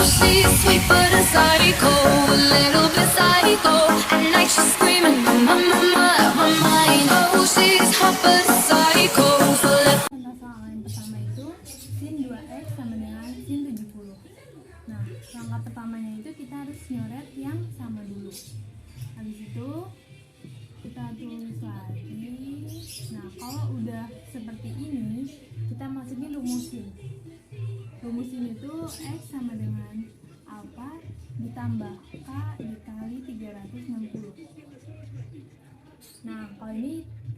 she's sweet but a psycho, a little bit psycho. At night she's screaming, my mind. Oh, she's hot but a psycho. So let Contoh soal yang pertama itu sin 2x sama dengan sin 70. Nah, langkah pertamanya itu kita harus nyoret yang sama dulu. Habis itu kita tulis lagi. Nah, kalau udah seperti ini, kita masukin rumusin. Rumusin itu x sama dengan alpha ditambah k dikali 360. Nah,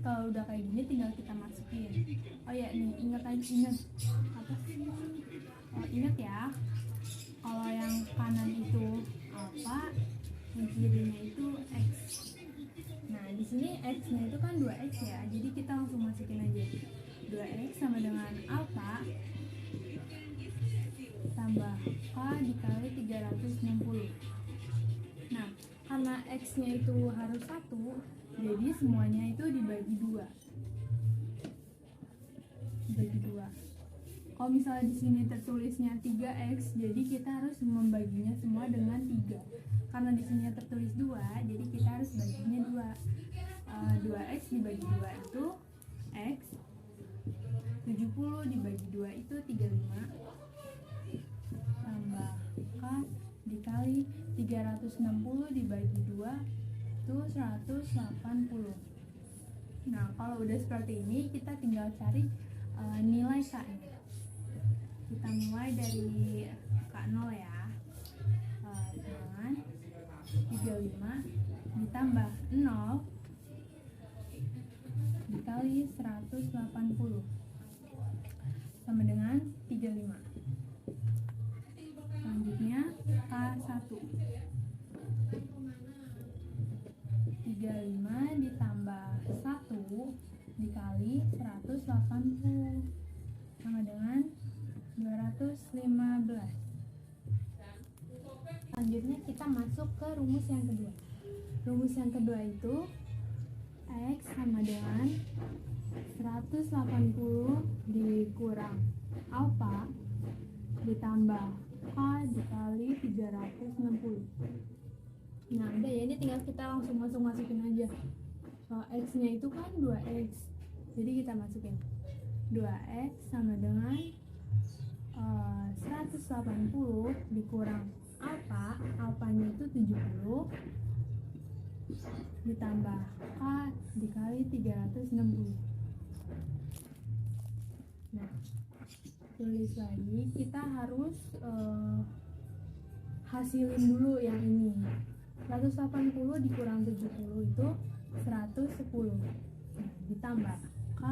kalau udah kayak gini tinggal kita masukin. Oh ya, nih ingat apa sih? Ingat ya, kalau yang kanan itu alpha, yang kirinya itu x. Nah, di sini x-nya itu kan 2x ya, jadi kita langsung masukin aja. 2x sama dengan alpha tambah k dikali 360. Nah, karena x-nya itu harus 1, jadi semuanya itu dibagi 2. Kalau misalnya di sini tertulisnya 3x, jadi kita harus membaginya semua dengan 3. Karena di sini tertulis 2, jadi kita harus baginya 2. 2x dibagi 2 itu x, 70 dibagi 2 itu 35, tambah k dikali 360 dibagi 2 itu 180. Nah, kalau udah seperti ini kita tinggal cari nilai k-nya. Kita mulai dari k0 ya, dengan 35 ditambah 0 dikali 180 sama dengan 35. Selanjutnya K1, 35 ditambah 1 dikali 180 sama dengan 215. Selanjutnya kita masuk ke rumus yang kedua. Rumus yang kedua itu x sama dengan 180 dikurang alpha ditambah k dikali 360. Nah, udah ya, ini tinggal kita langsung masukin aja. X-nya itu kan 2x, jadi kita masukin 2x sama dengan 180 dikurang alpha-nya itu 70 ditambah k dikali 360. Nah, tulis lagi, kita harus hasilin dulu yang ini. 180 dikurang 70 itu 110. Nah, ditambah k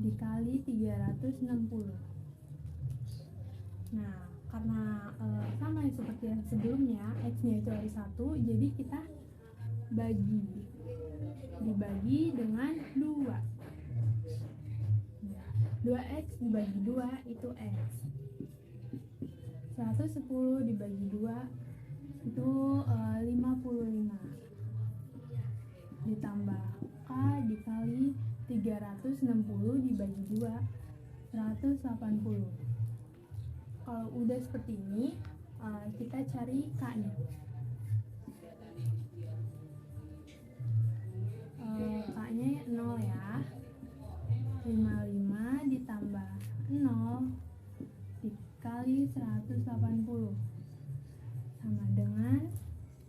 dikali 360. Nah, karena sama seperti yang sebelumnya, x-nya itu harus 1, jadi kita dibagi dengan 2. 2x dibagi 2 itu x. 110 dibagi 2 itu 55 ditambah k dikali 360 dibagi 2 180. Kalau udah seperti ini, kita cari k-nya. K-nya 0 ya. 55 ditambah 0 dikali 180 sama dengan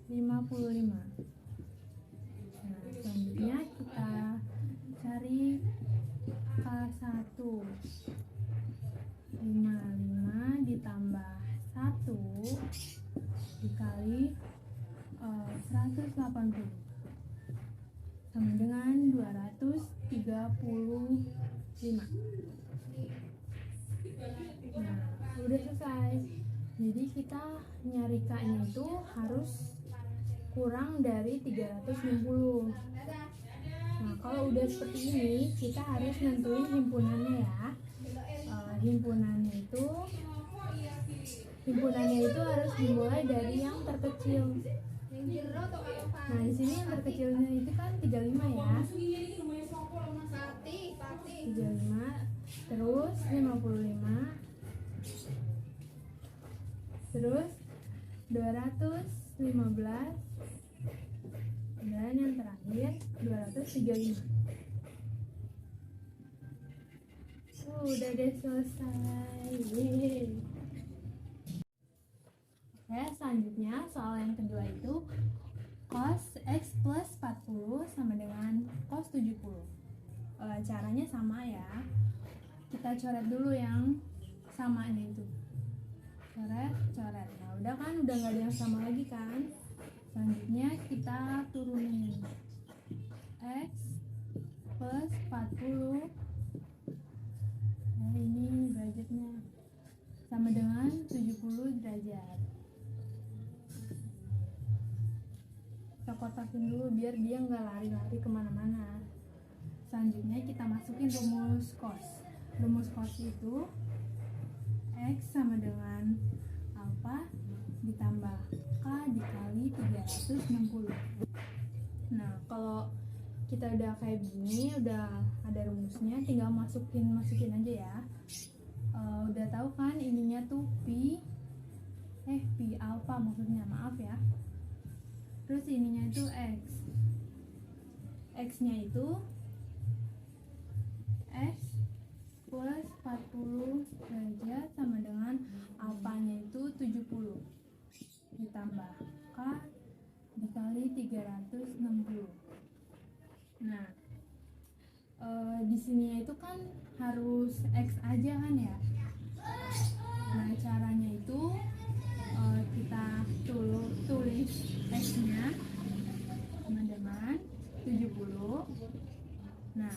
55. Nah, selanjutnya kita cari K1. 55 ditambah 1 dikali 180 sama dengan 235. Nah, udah selesai. Jadi kita nyari k-nya itu harus kurang dari 360. Nah, kalau udah seperti ini, kita harus nentuin himpunannya ya. Himpunannya itu harus dimulai dari yang terkecil. Nah, di sini yang terkecilnya itu kan 35 ya. 35, terus 55, terus 215, dan yang terakhir 235. Udah deh, selesai. Yeay. Oke, selanjutnya soal yang kedua itu cos X plus 40 sama dengan cos 70. Caranya sama ya. Kita coret dulu yang samanya itu. Coret. Nah, udah kan, udah nggak ada yang sama lagi kan. Selanjutnya kita turunin X plus 40. Nah, ini derajatnya sama dengan 70 derajat. Kita kotakin dulu biar dia nggak lari-lari kemana-mana. Selanjutnya kita masukin rumus cos. Rumus cos itu X sama dengan alpha ditambah K dikali 360. Nah, kalau kita udah kayak begini, udah ada rumusnya, tinggal masukin aja ya. Udah tahu kan ininya tuh pi alpha maksudnya, maaf ya. Terus ininya itu X nya itu X plus 40 derajat sama dengan alfanya itu 70 ditambah K dikali 360. Nah, di sini itu kan harus X aja kan ya. Nah, caranya itu kita tulis X-nya sama dengan 70. Nah,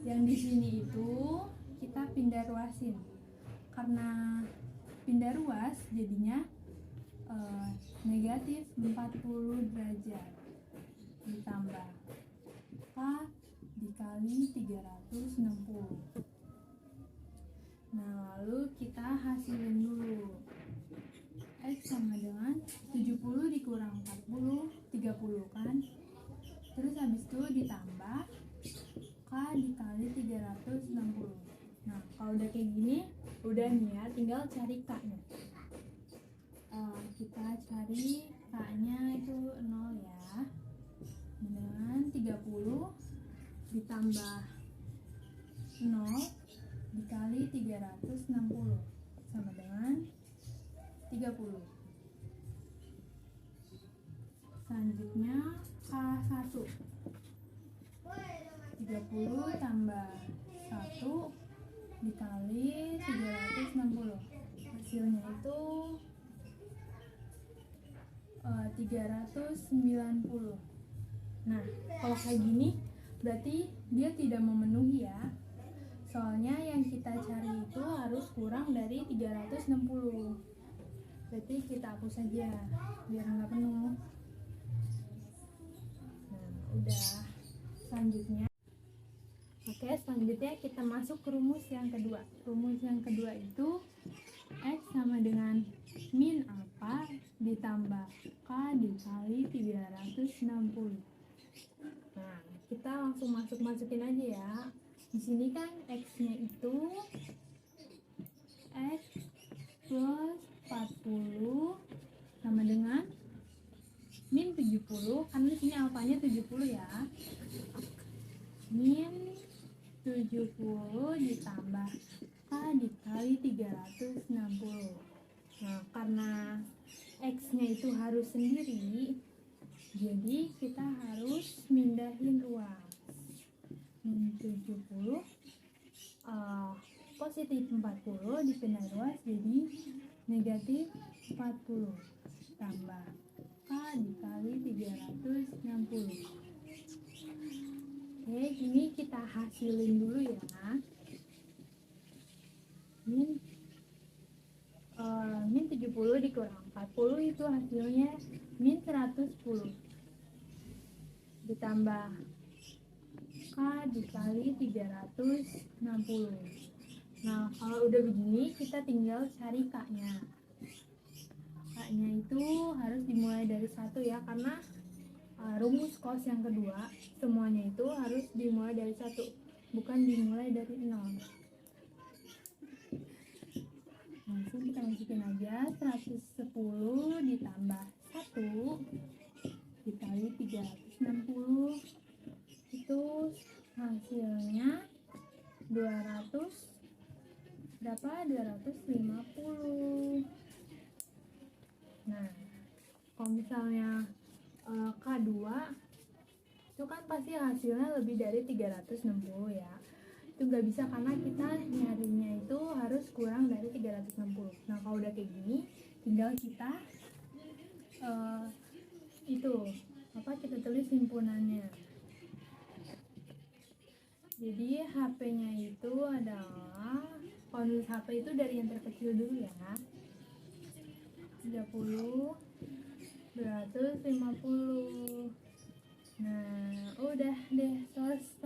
yang di sini itu kita pindah ruasin. Karena pindah ruas jadinya negatif 40 derajat ditambah K dikali 360. Nah, lalu kita hasilin dulu. X sama dengan 70 dikurang 40, 30 kan. Terus habis itu ditambah K dikali 360. Nah, kalau udah kayak gini, udah nih ya, tinggal cari K-nya. Kita cari K-nya itu 0 ya. Dengan 30 ditambah 0 dikali 360 sama dengan 30. Selanjutnya K1, 30 tambah 1 dikali 360, hasilnya itu 390. Nah, kalau kayak gini berarti dia tidak memenuhi ya. Soalnya yang kita cari itu harus kurang dari 360. Berarti kita hapus saja biar nggak penuh. Nah, udah. Selanjutnya kita masuk ke rumus yang kedua. Rumus yang kedua itu X sama dengan min alpha ditambah K dikali 360. Nah, kita langsung masukin aja ya. Di sini kan X-nya itu X plus 40 sama dengan min 70, karena di sini alfanya 70 ya. Min 70 ditambah K dikali 360. Nah, karena X-nya itu harus sendiri, jadi kita harus mindahin ruas. Min 70 positif 40 dipindah ruas jadi negatif 40 tambah K dikali 360. Oke, ini kita hasilin dulu ya. Min 70 dikurang 40 itu hasilnya min 110 ditambah K dikali 360. Nah, kalau udah begini kita tinggal cari K-nya. K-nya itu harus dimulai dari 1 ya, karena rumus cos yang kedua semuanya itu harus dimulai dari 1, bukan dimulai dari 0. Langsung kita masukin aja 110 ditambah misalnya K2 itu kan pasti hasilnya lebih dari 360 ya. Itu nggak bisa karena kita nyarinya itu harus kurang dari 360. Nah kalau udah kayak gini tinggal kita kita tulis himpunannya. Jadi HP-nya itu adalah, kalau nulis HP itu dari yang terkecil dulu ya, 30 250. Nah udah deh selesai.